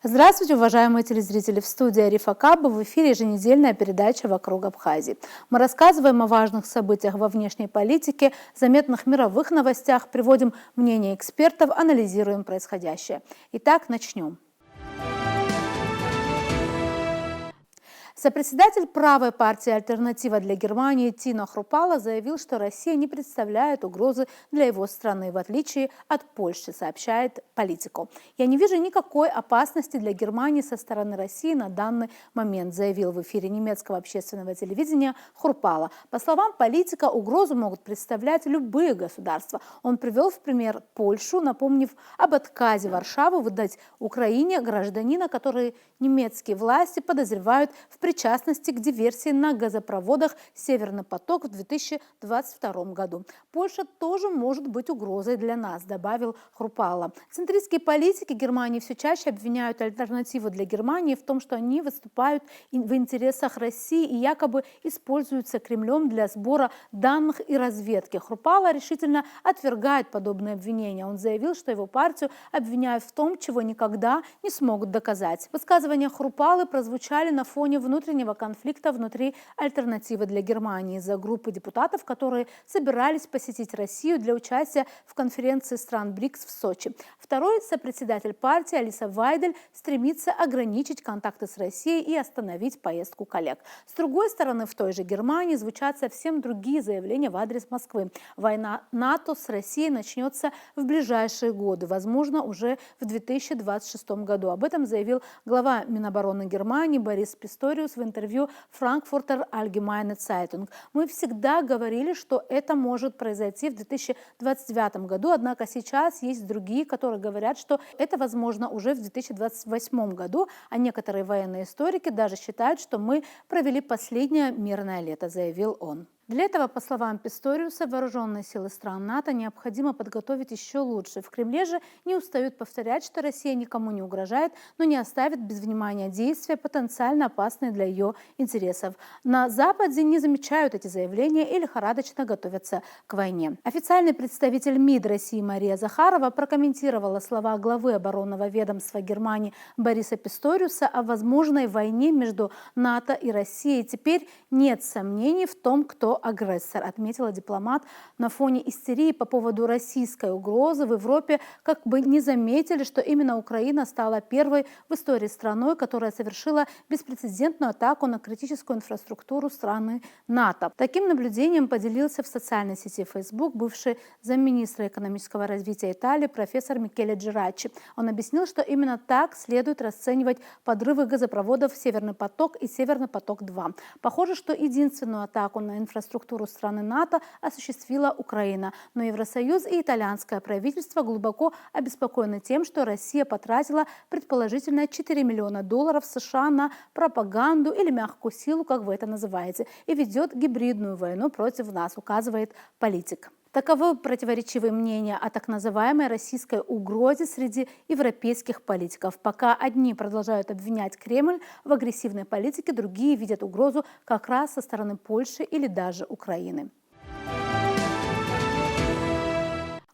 Здравствуйте, уважаемые телезрители! В студии Арифа Каба, в эфире еженедельная передача «Вокруг Абхазии». Мы рассказываем о важных событиях во внешней политике, заметных мировых новостях, приводим мнения экспертов, анализируем происходящее. Итак, начнем. Сопредседатель правой партии «Альтернатива для Германии» Тино Хрупало заявил, что Россия не представляет угрозы для его страны, в отличие от Польши, сообщает Политико. «Я не вижу никакой опасности для Германии со стороны России на данный момент», заявил в эфире немецкого общественного телевидения Хрупало. По словам Политико, угрозу могут представлять любые государства. Он привел в пример Польшу, напомнив об отказе Варшавы выдать Украине гражданина, который немецкие власти подозревают в причастности к диверсии на газопроводах «Северный поток» в 2022 году. «Польша тоже может быть угрозой для нас», добавил Хрупало. Центристские политики Германии все чаще обвиняют «Альтернативу для Германии» в том, что они выступают в интересах России и якобы используются Кремлем для сбора данных и разведки. Хрупало решительно отвергает подобные обвинения. Он заявил, что его партию обвиняют в том, чего никогда не смогут доказать. Высказывания Хрупалы прозвучали на фоне внутреннего конфликта внутри «Альтернативы для Германии» из-за группы депутатов, которые собирались посетить Россию для участия в конференции стран БРИКС в Сочи. Второй сопредседатель партии Алиса Вайдель стремится ограничить контакты с Россией и остановить поездку коллег. С другой стороны, в той же Германии звучат совсем другие заявления в адрес Москвы. Война НАТО с Россией начнется в ближайшие годы, возможно, уже в 2026 году. Об этом заявил глава Минобороны Германии Борис Писториус в интервью Frankfurter Allgemeine Zeitung. «Мы всегда говорили, что это может произойти в 2029 году, однако сейчас есть другие, которые говорят, что это возможно уже в 2028 году, а некоторые военные историки даже считают, что мы провели последнее мирное лето», заявил он. Для этого, по словам Писториуса, вооруженные силы стран НАТО необходимо подготовить еще лучше. В Кремле же не устают повторять, что Россия никому не угрожает, но не оставит без внимания действия, потенциально опасные для ее интересов. На Западе не замечают эти заявления и лихорадочно готовятся к войне. Официальный представитель МИД России Мария Захарова прокомментировала слова главы оборонного ведомства Германии Бориса Писториуса о возможной войне между НАТО и Россией. Теперь нет сомнений в том, кто агрессор, отметила дипломат. На фоне истерии по поводу российской угрозы в Европе как бы не заметили, что именно Украина стала первой в истории страной, которая совершила беспрецедентную атаку на критическую инфраструктуру страны НАТО. Таким наблюдением поделился в социальной сети Facebook бывший замминистра экономического развития Италии профессор Микеле Джерачи. Он объяснил, что именно так следует расценивать подрывы газопроводов «Северный поток» и «Северный поток-2». Похоже, что единственную атаку на инфраструктуру страны НАТО осуществила Украина. Но Евросоюз и итальянское правительство глубоко обеспокоены тем, что Россия потратила предположительно $4 миллиона США на пропаганду или мягкую силу, как вы это называете, и ведет гибридную войну против нас, указывает Политик. Таковы противоречивые мнения о так называемой российской угрозе среди европейских политиков. Пока одни продолжают обвинять Кремль в агрессивной политике, другие видят угрозу как раз со стороны Польши или даже Украины.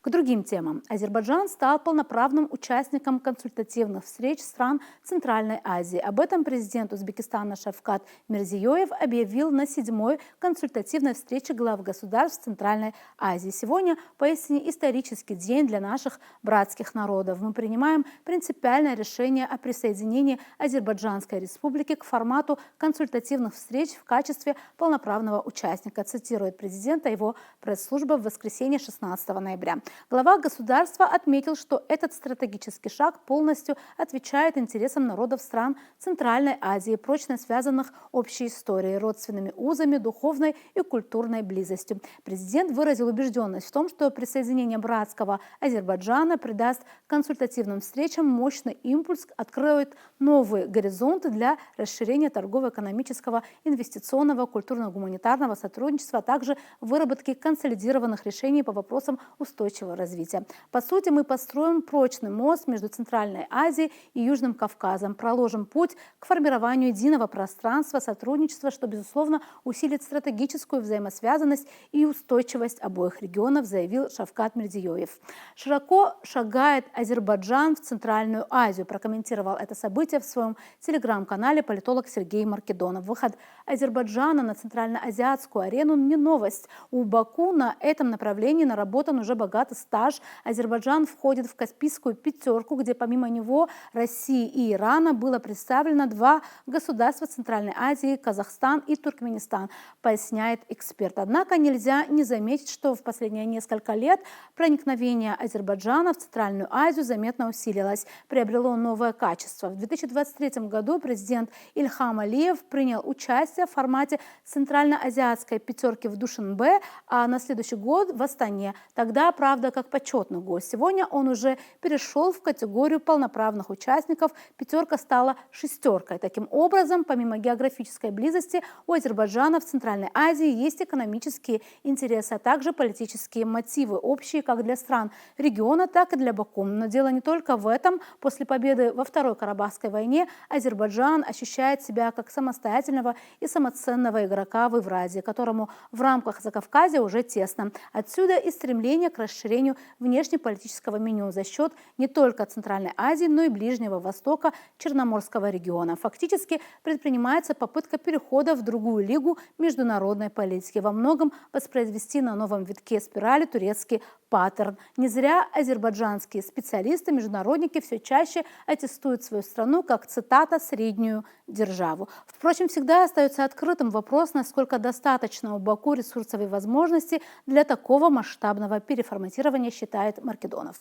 К другим темам. Азербайджан стал полноправным участником консультативных встреч стран Центральной Азии. Об этом президент Узбекистана Шавкат Мирзиёев объявил на 7-й консультативной встрече глав государств Центральной Азии. Сегодня поистине исторический день для наших братских народов. Мы принимаем принципиальное решение о присоединении Азербайджанской республики к формату консультативных встреч в качестве полноправного участника, цитирует президента его пресс-служба в воскресенье 16 ноября. Глава государства отметил, что этот стратегический шаг полностью отвечает интересам народов стран Центральной Азии, прочно связанных общей историей, родственными узами, духовной и культурной близостью. Президент выразил убежденность в том, что присоединение братского Азербайджана придаст консультативным встречам мощный импульс, откроет новые горизонты для расширения торгово-экономического, инвестиционного, культурно-гуманитарного сотрудничества, а также выработки консолидированных решений по вопросам устойчивой устойчивого развития. По сути, мы построим прочный мост между Центральной Азией и Южным Кавказом, проложим путь к формированию единого пространства сотрудничества, что, безусловно, усилит стратегическую взаимосвязанность и устойчивость обоих регионов, заявил Шавкат Мирзиёев. Широко шагает Азербайджан в Центральную Азию, прокомментировал это событие в своем телеграм-канале политолог Сергей Маркедонов. Выход Азербайджана на центральноазиатскую арену не новость. У Баку на этом направлении наработан уже богатый стаж. Азербайджан входит в Каспийскую пятерку, где помимо него России и Ирана было представлено два государства Центральной Азии – Казахстан и Туркменистан, поясняет эксперт. Однако нельзя не заметить, что в последние несколько лет проникновение Азербайджана в Центральную Азию заметно усилилось, приобрело новое качество. В 2023 году президент Ильхам Алиев принял участие в формате Центральноазиатской пятерки в Душанбе, а на следующий год в Астане. Тогда, правда, как почетный гость. Сегодня он уже перешел в категорию полноправных участников. Пятерка стала шестеркой. Таким образом, помимо географической близости, у Азербайджана в Центральной Азии есть экономические интересы, а также политические мотивы, общие как для стран региона, так и для Баку. Но дело не только в этом. После победы во Второй Карабахской войне Азербайджан ощущает себя как самостоятельного и самоценного игрока в Евразии, которому в рамках Закавказья уже тесно. Отсюда и стремление к расширению внешнеполитического меню за счет не только Центральной Азии, но и Ближнего Востока, Черноморского региона. Фактически предпринимается попытка перехода в другую лигу международной политики, во многом воспроизвести на новом витке спирали турецкий паттерн. Не зря азербайджанские специалисты, международники все чаще аттестуют свою страну как, цитата, «среднюю державу». Впрочем, всегда остается открытым вопрос, насколько достаточно у Баку ресурсов и возможностей для такого масштабного переформатирования, считает Маркедонов.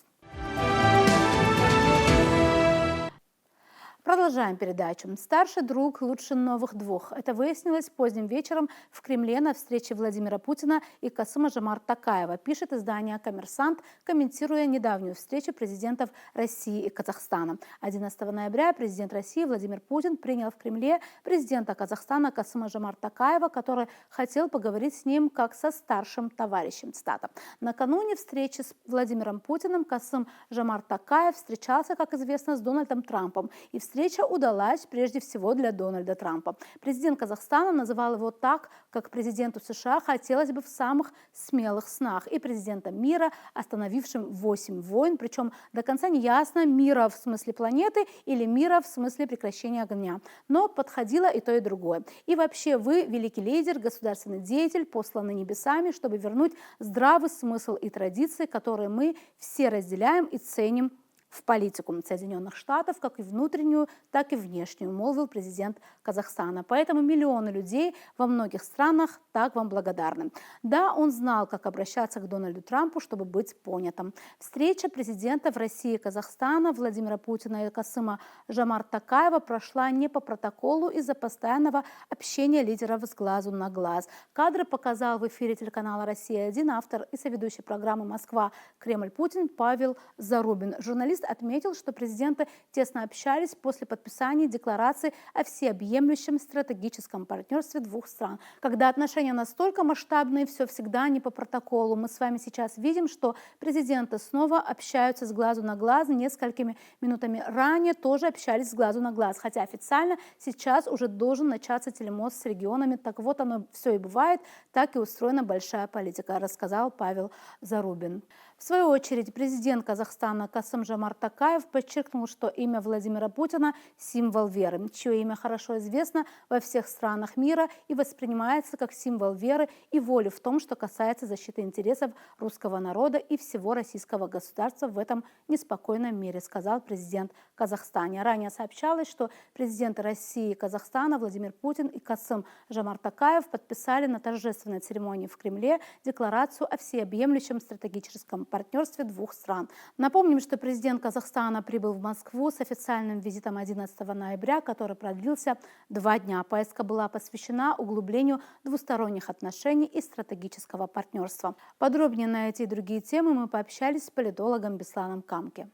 Продолжаем передачу. Старший друг лучше новых двух. Это выяснилось поздним вечером в Кремле на встрече Владимира Путина и Касыма-Жомарта Токаева, пишет издание «Коммерсант», комментируя недавнюю встречу президентов России и Казахстана. 11 ноября президент России Владимир Путин принял в Кремле президента Казахстана Касыма-Жомарта Токаева, который хотел поговорить с ним как со старшим товарищем. Цитата. Накануне встречи с Владимиром Путиным Касым-Жомарт Токаев встречался, как известно, с Дональдом Трампом. И встреча удалась прежде всего для Дональда Трампа. Президент Казахстана называл его так, как президенту США хотелось бы в самых смелых снах. И президентом мира, остановившим 8 войн, причем до конца не ясно, мира в смысле планеты или мира в смысле прекращения огня. Но подходило и то, и другое. И вообще вы великий лидер, государственный деятель, посланный небесами, чтобы вернуть здравый смысл и традиции, которые мы все разделяем и ценим в политику Соединенных Штатов, как и внутреннюю, так и внешнюю, молвил президент Казахстана. Поэтому миллионы людей во многих странах так вам благодарны. Да, он знал, как обращаться к Дональду Трампу, чтобы быть понятым. Встреча президентов России и Казахстана Владимира Путина и Касыма-Жомарта Токаева прошла не по протоколу из-за постоянного общения лидеров с глазу на глаз. Кадры показал в эфире телеканала «Россия-1» автор и соведущий программы «Москва. Кремль. Путин» Павел Зарубин. Журналист отметил, что президенты тесно общались после подписания декларации о всеобъемлющем стратегическом партнерстве двух стран. Когда отношения настолько масштабные, все всегда не по протоколу. Мы с вами сейчас видим, что президенты снова общаются с глазу на глаз. Несколькими минутами ранее тоже общались с глазу на глаз. Хотя официально сейчас уже должен начаться телемост с регионами. Так вот оно все и бывает, так и устроена большая политика, рассказал Павел Зарубин. В свою очередь, президент Казахстана Касым-Жомарт Токаев подчеркнул, что имя Владимира Путина – символ веры, чье имя хорошо известно во всех странах мира и воспринимается как символ веры и воли в том, что касается защиты интересов русского народа и всего российского государства в этом неспокойном мире, сказал президент Казахстана. Ранее сообщалось, что президенты России и Казахстана Владимир Путин и Касым-Жомарт Токаев подписали на торжественной церемонии в Кремле декларацию о всеобъемлющем стратегическом партнерстве двух стран. Напомним, что президент Казахстана прибыл в Москву с официальным визитом 11 ноября, который продлился 2 дня. Поездка была посвящена углублению двусторонних отношений и стратегического партнерства. Подробнее на эти и другие темы мы пообщались с политологом Бесланом Камки.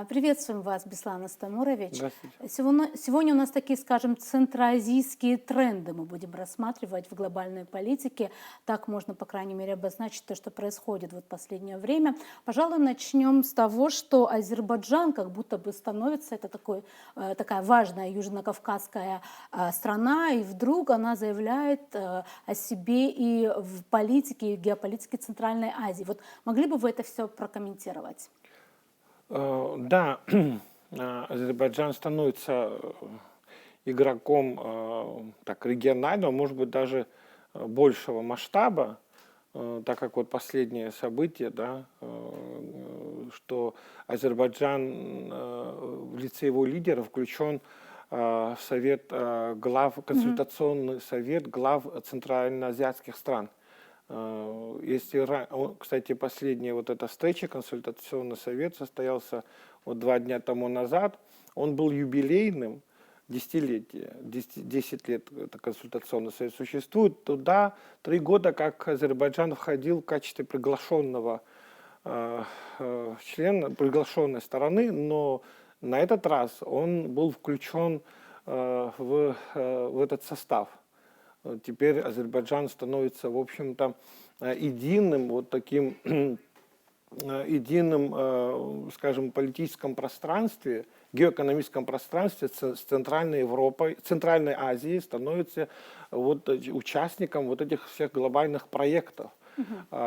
Приветствуем вас, Беслан Астамурович. Здравствуйте. Сегодня у нас такие, скажем, центроазийские тренды мы будем рассматривать в глобальной политике. Так можно, по крайней мере, обозначить то, что происходит в последнее время. Пожалуй, начнем с того, что Азербайджан как будто бы становится, это такая важная южнокавказская страна, и вдруг она заявляет о себе и в политике, и в геополитике Центральной Азии. Вот могли бы вы это все прокомментировать? Да, Азербайджан становится игроком так, регионального, может быть, даже большего масштаба, так как вот последнее событие, да, что Азербайджан в лице его лидера включен в совет глав, консультационный совет глав центральноазиатских стран. Если, кстати, последняя вот эта встреча, консультационный совет состоялся вот 2 дня тому назад, он был юбилейным, десятилетие, 10 лет это консультационный совет существует, туда 3 года как Азербайджан входил в качестве приглашенного члена, приглашенной стороны, но на этот раз он был включен в этот состав. Теперь Азербайджан становится, в общем-то, единым, вот таким единым, скажем, политическом пространстве, геоэкономическом пространстве с Центральной Европой, Центральной Азией, становится вот участником вот этих всех глобальных проектов.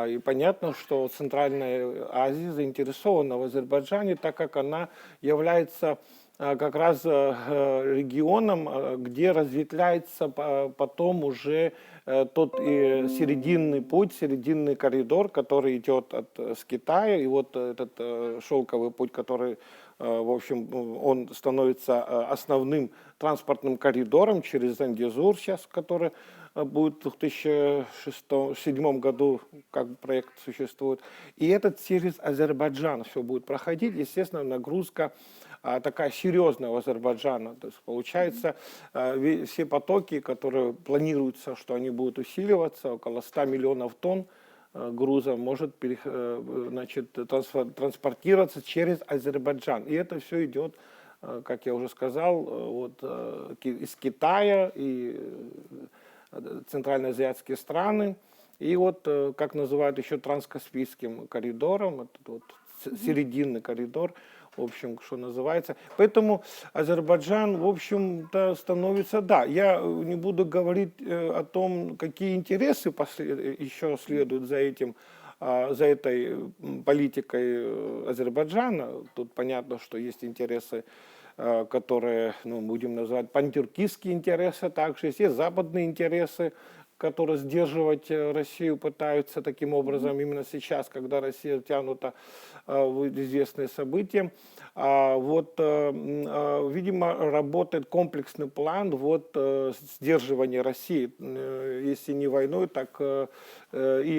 И понятно, что Центральная Азия заинтересована в Азербайджане, так как она является как раз регионом, где разветвляется потом уже тот серединный путь, серединный коридор, который идет с Китая, и вот этот шелковый путь, который, в общем, он становится основным транспортным коридором через Зангезур сейчас, который будет в 2007 году, как проект существует. И этот через Азербайджан все будет проходить. Естественно, нагрузка такая серьезная у Азербайджана. То есть получается, все потоки, которые планируются, что они будут усиливаться, около 100 миллионов тонн груза может транспортироваться через Азербайджан. И это все идет, как я уже сказал, вот, из Китая и центральноазиатские страны. И вот, как называют еще транскаспийским коридором, этот вот серединный коридор, в общем, что называется. Поэтому Азербайджан, в общем-то, становится, да, я не буду говорить о том, какие интересы еще следуют за этим, за этой политикой Азербайджана. Тут понятно, что есть интересы, которые, ну, будем называть, пантюркистские интересы, также есть западные интересы, которые сдерживать Россию пытаются таким образом именно сейчас, когда Россия втянута в известные события. Вот, видимо, работает комплексный план вот, сдерживания России, если не войной, так и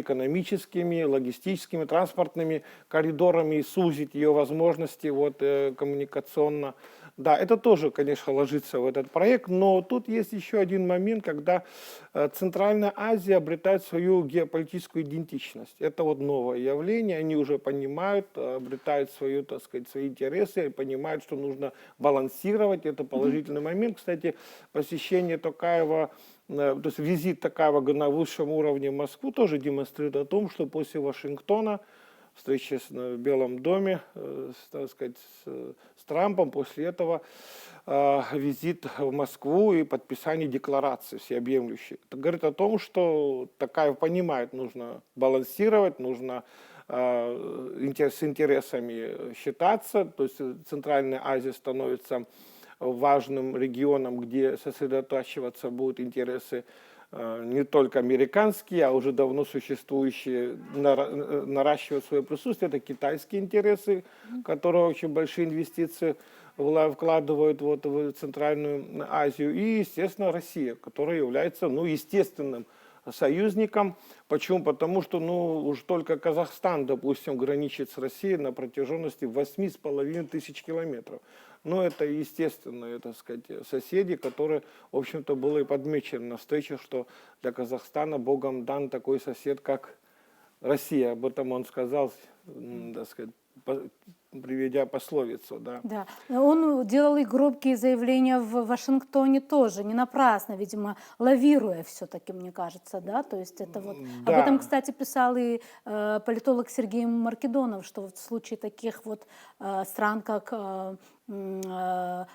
экономическими, логистическими, транспортными коридорами, и сузить ее возможности вот, коммуникационно. Да, это тоже, конечно, ложится в этот проект, но тут есть еще один момент, когда Центральная Азия обретает свою геополитическую идентичность. Это вот новое явление, они уже понимают, обретают свою, так сказать, свои интересы, и понимают, что нужно балансировать, это положительный момент. Кстати, посещение Токаева, то есть визит Токаева на высшем уровне в Москву тоже демонстрирует о том, что после Вашингтона, встречи в Белом доме, так сказать, с Трампом, после этого визит в Москву и подписание декларации всеобъемлющей. Это говорит о том, что Токаев понимает, нужно балансировать, нужно с интересами считаться, то есть Центральная Азия становится важным регионом, где сосредотачиваться будут интересы не только американские, а уже давно существующие, наращивают свое присутствие. Это китайские интересы, которые очень большие инвестиции вкладывают вот в Центральную Азию. И, естественно, Россия, которая является, ну, естественным союзником. Почему? Потому что, ну, уж только Казахстан, допустим, граничит с Россией на протяженности 8500 километров. Ну, это естественные, так сказать, соседи, которые, в общем-то, было и подмечено на встрече, что для Казахстана Богом дан такой сосед, как Россия. Об этом он сказал, так сказать, приведя пословицу, да. Да, он делал и громкие заявления в Вашингтоне тоже, не напрасно, видимо, лавируя все-таки, мне кажется, да, то есть это вот... Об этом, Да, кстати, писал и политолог Сергей Маркедонов, что вот в случае таких вот стран, как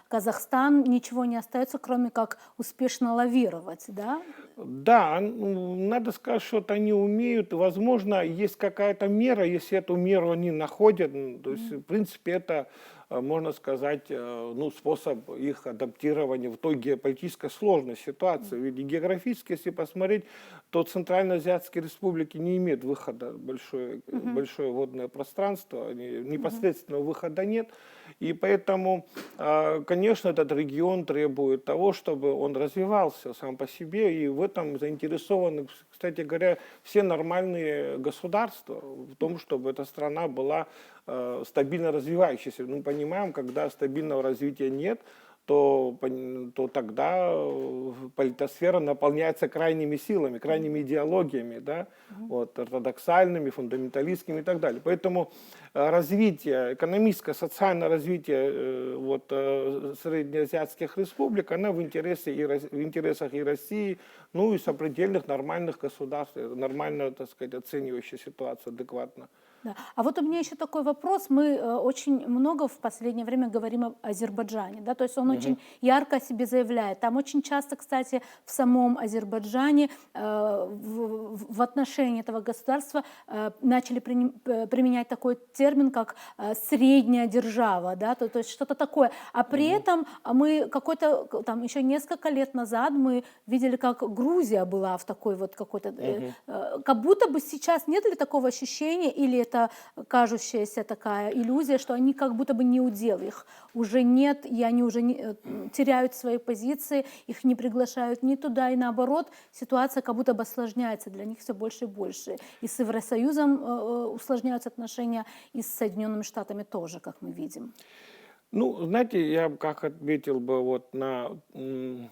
Казахстан, ничего не остается, кроме как успешно лавировать, да? да, надо сказать, что вот они умеют, возможно, есть какая-то мера, если эту меру они находят, то есть, в принципе, это, можно сказать, ну, способ их адаптирования в той геополитической сложной ситуации. Ведь и географически, если посмотреть, то Центральноазиатские республики не имеют выхода в большое водное пространство, непосредственного выхода нет, и поэтому, конечно, этот регион требует того, чтобы он развивался сам по себе, и в этом заинтересованы, кстати говоря, все нормальные государства в том, чтобы эта страна была стабильно развивающейся. Мы понимаем, когда стабильного развития нет, то тогда политосфера наполняется крайними силами, крайними идеологиями, да, вот, ортодоксальными, фундаменталистскими и так далее. Поэтому развитие, экономическое, социальное развитие среднеазиатских республик, она в интересах и России, ну и сопредельных нормальных государств, нормально, так сказать, оценивающая ситуацию адекватно. Да. А вот у меня еще такой вопрос. Мы очень много в последнее время говорим об Азербайджане, да, то есть он очень ярко о себе заявляет. Там очень часто, кстати, в самом Азербайджане в отношении этого государства начали применять такой термин, как средняя держава, да, то есть что-то такое. А при этом мы там еще несколько лет назад мы видели, как Грузия была в такой вот какой-то, как будто бы сейчас нет ли такого ощущения, или это кажущаяся такая иллюзия, что они как будто бы не удел, их уже нет, и они уже теряют свои позиции, их не приглашают ни туда, и наоборот, ситуация как будто бы осложняется для них все больше и больше. И с Евросоюзом усложняются отношения, и с Соединенными Штатами тоже, как мы видим. Ну, знаете, я бы как отметил бы вот на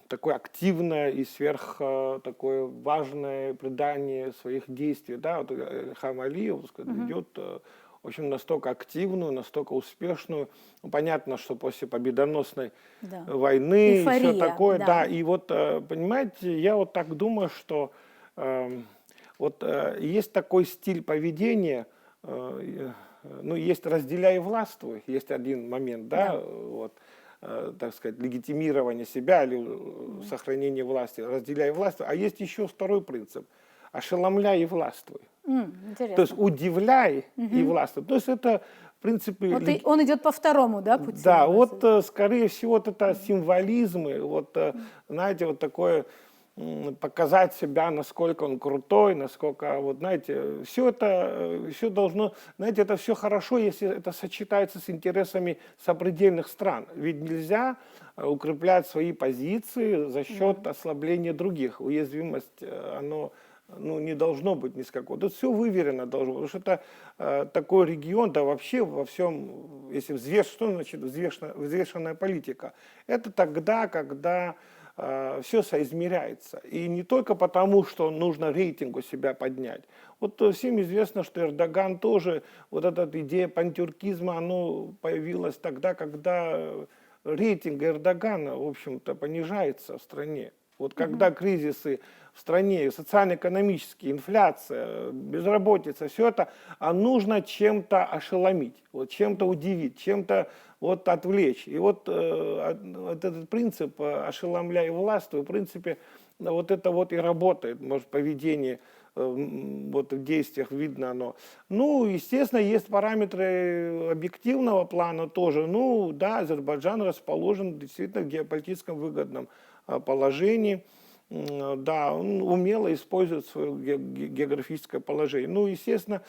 такое активное и такое важное придание своих действий, да, вот Ильхам Алиев ведет, в общем, настолько активную, настолько успешную. Ну, понятно, что после победоносной Да. войны и все Эйфория, такое, да. да, и вот, понимаете, я вот так думаю, что есть такой стиль поведения, ну, есть разделяй и властвуй, есть один момент, да, вот, так сказать, легитимирование себя или сохранение власти, разделяй и властвуй, а есть еще второй принцип, ошеломляй и властвуй. Интересно. То есть удивляй и властвуй. То есть это, в принципе... Вот он идет по второму, да, пути? Да, вот, скорее всего, вот это символизмы, вот, знаете, вот такое показать себя, насколько он крутой, насколько, вот, знаете, все должно, знаете, это все хорошо, если это сочетается с интересами сопредельных стран. Ведь нельзя укреплять свои позиции за счет ослабления других. Уязвимость, оно, ну, не должно быть ни с какого. Тут все выверено должно быть, потому что это такой регион, да вообще во всем, если что значит взвешенная политика? Это тогда, когда все соизмеряется. И не только потому, что нужно рейтинг у себя поднять. Вот всем известно, что Эрдоган тоже, вот эта идея пантюркизма, она появилась тогда, когда рейтинг Эрдогана, в общем-то, понижается в стране. Вот когда кризисы в стране, социально-экономические, инфляция, безработица, все это, а нужно чем-то ошеломить, вот чем-то удивить, чем-то вот отвлечь. И вот этот принцип ошеломляй властвуй, в принципе, вот это вот и работает, может, поведение вот в действиях видно оно. Ну, естественно, есть параметры объективного плана тоже. Ну, да, Азербайджан расположен действительно в геополитическом выгодном положении. Да, он умело использует свое географическое положение. Ну, естественно,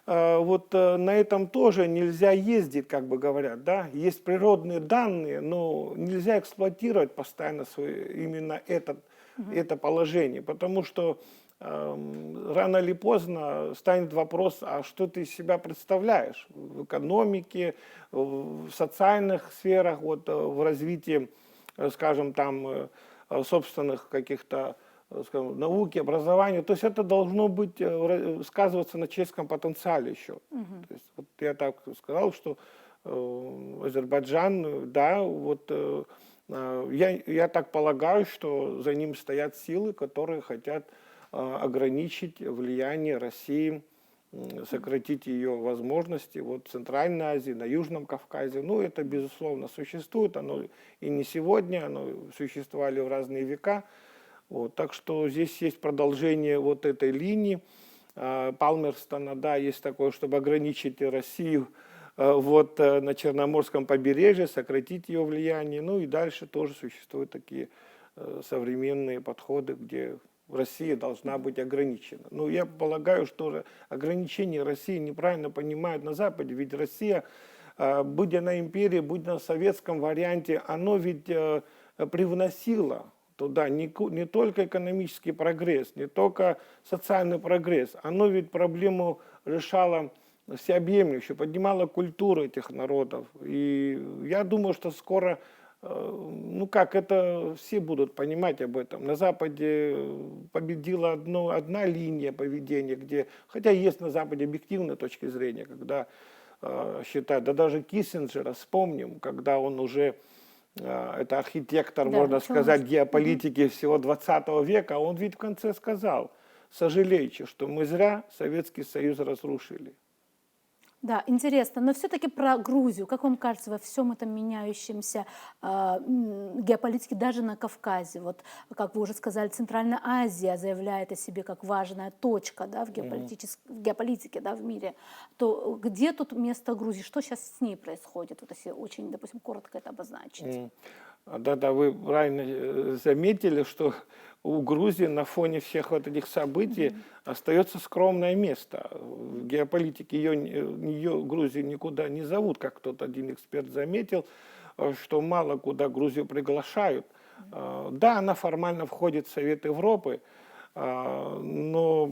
вот на этом тоже нельзя ездить, как бы говорят, да. Есть природные данные, но нельзя эксплуатировать постоянно именно это положение, потому что рано или поздно станет вопрос, а что ты из себя представляешь в экономике, в социальных сферах, вот, в развитии, скажем, там, собственных каких-то, скажем, науки, образования. То есть это должно быть, сказываться на человеческом потенциале еще. То есть, вот я так сказал, что Азербайджан, да, вот я так полагаю, что за ним стоят силы, которые хотят ограничить влияние России, сократить ее возможности вот в Центральной Азии, на Южном Кавказе. Ну, это, безусловно, существует, оно и не сегодня, оно существовали в разные века. Вот, так что здесь есть продолжение вот этой линии Палмерстона, да, есть такое, чтобы ограничить Россию вот на Черноморском побережье, сократить ее влияние. Ну и дальше тоже существуют такие современные подходы, где Россия должна быть ограничена. Но я полагаю, что ограничение России неправильно понимают на Западе, ведь Россия, будь она империей, будь она в советском варианте, оно ведь привносило туда не только экономический прогресс, не только социальный прогресс, оно ведь проблему решало всеобъемлюще, поднимало культуру этих народов. И я думаю, что скоро, ну как, это все будут понимать об этом. На Западе победила одна линия поведения, где, хотя есть на Западе объективная точка зрения, когда считают, да даже Киссинджера вспомним, когда он уже это архитектор, Да, можно сказать, началось. геополитики всего 20 века, он ведь в конце сказал: сожалеете, что мы зря Советский Союз разрушили. Да, интересно. Но все-таки про Грузию. Как вам кажется, во всем этом меняющемся геополитике, даже на Кавказе, вот как вы уже сказали, Центральная Азия заявляет о себе как важная точка, да, в геополитике, да, в мире, то где тут место Грузии? Что сейчас с ней происходит? Вот если очень, допустим, коротко это обозначить. Да-да, вы правильно заметили, что у Грузии на фоне всех вот этих событий остается скромное место. В геополитике ее Грузию никуда не зовут, как кто-то один эксперт заметил, что мало куда Грузию приглашают. Да, она формально входит в Совет Европы, но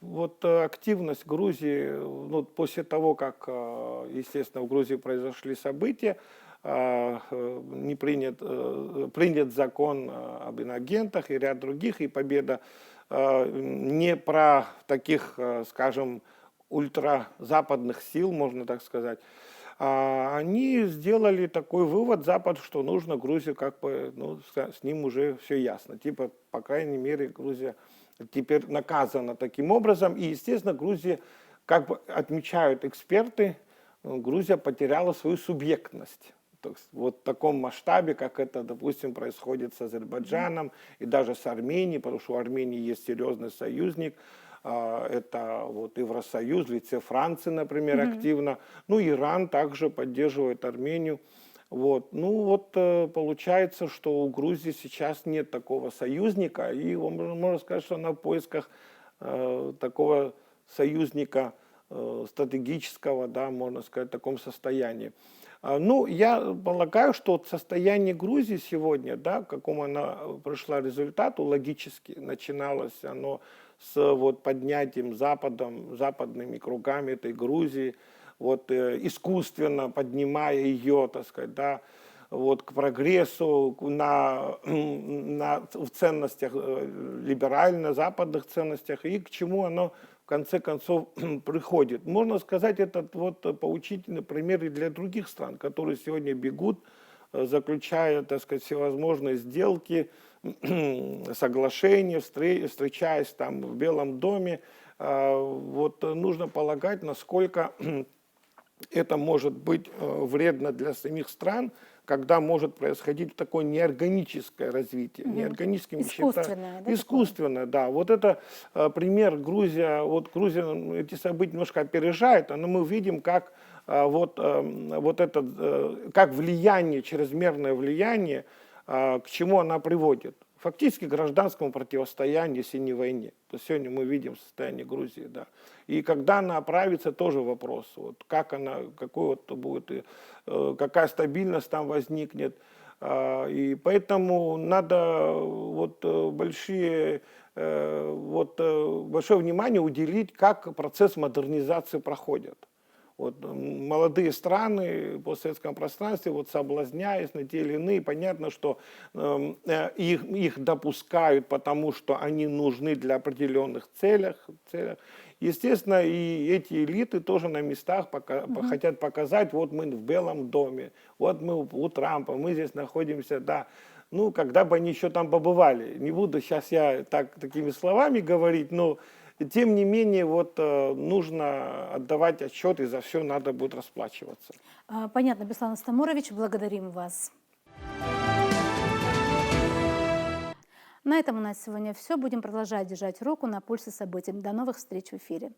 вот активность Грузии, ну, после того, как, естественно, в Грузии произошли события, не принят закон об иноагентах и ряд других, и победа не про таких, скажем, ультразападных сил, можно так сказать, они сделали такой вывод, Запад, что нужно Грузию, как бы, ну, с ним уже все ясно. Типа, по крайней мере, Грузия теперь наказана таким образом. И, естественно, Грузия, как бы отмечают эксперты, Грузия потеряла свою субъектность. То есть, вот в таком масштабе, как это, допустим, происходит с Азербайджаном и даже с Арменией, потому что у Армении есть серьезный союзник, это вот Евросоюз, в лице Франции, например, активно. Ну, Иран также поддерживает Армению. Вот. Ну, вот получается, что у Грузии сейчас нет такого союзника, и можно сказать, что она в поисках такого союзника стратегического, да, можно сказать, в таком состоянии. Ну, я полагаю, что состояние Грузии сегодня, да, к какому она пришла результату, логически начиналось оно с вот поднятием западными кругами этой Грузии, вот искусственно поднимая ее, так сказать, да, вот к прогрессу, в ценностях, либерально-западных ценностях, и к чему оно в конце концов приходит. Можно сказать, это вот поучительный пример и для других стран, которые сегодня бегут, заключая, так сказать, всевозможные сделки, соглашения, встречаясь там в Белом доме. Вот нужно полагать, насколько это может быть вредно для самих стран, когда может происходить такое неорганическое развитие. Неорганическим Искусственное, да? Искусственное, да. Вот это пример Грузия. Вот Грузия эти события немножко опережает, но мы видим, как вот это, как влияние, чрезмерное влияние, к чему она приводит. Фактически к гражданскому противостоянию, если не войне. То сегодня мы видим состояние Грузии, да. И когда она оправится, тоже вопрос. Вот как она, какой вот будет, какая стабильность там возникнет. И поэтому надо вот большое внимание уделить, как процесс модернизации проходит. Вот молодые страны в постсоветском пространстве, вот соблазняясь на те или иные, понятно, что их допускают, потому что они нужны для определенных целей, естественно, и эти элиты тоже на местах хотят показать, вот мы в Белом доме, вот мы у Трампа, мы здесь находимся, да. Ну, когда бы они еще там побывали. Не буду сейчас я такими словами говорить, но тем не менее, вот нужно отдавать отчет, и за все надо будет расплачиваться. Понятно, Беслан Стамурович, благодарим вас. На этом у нас сегодня все. Будем продолжать держать руку на пульсе событий. До новых встреч в эфире.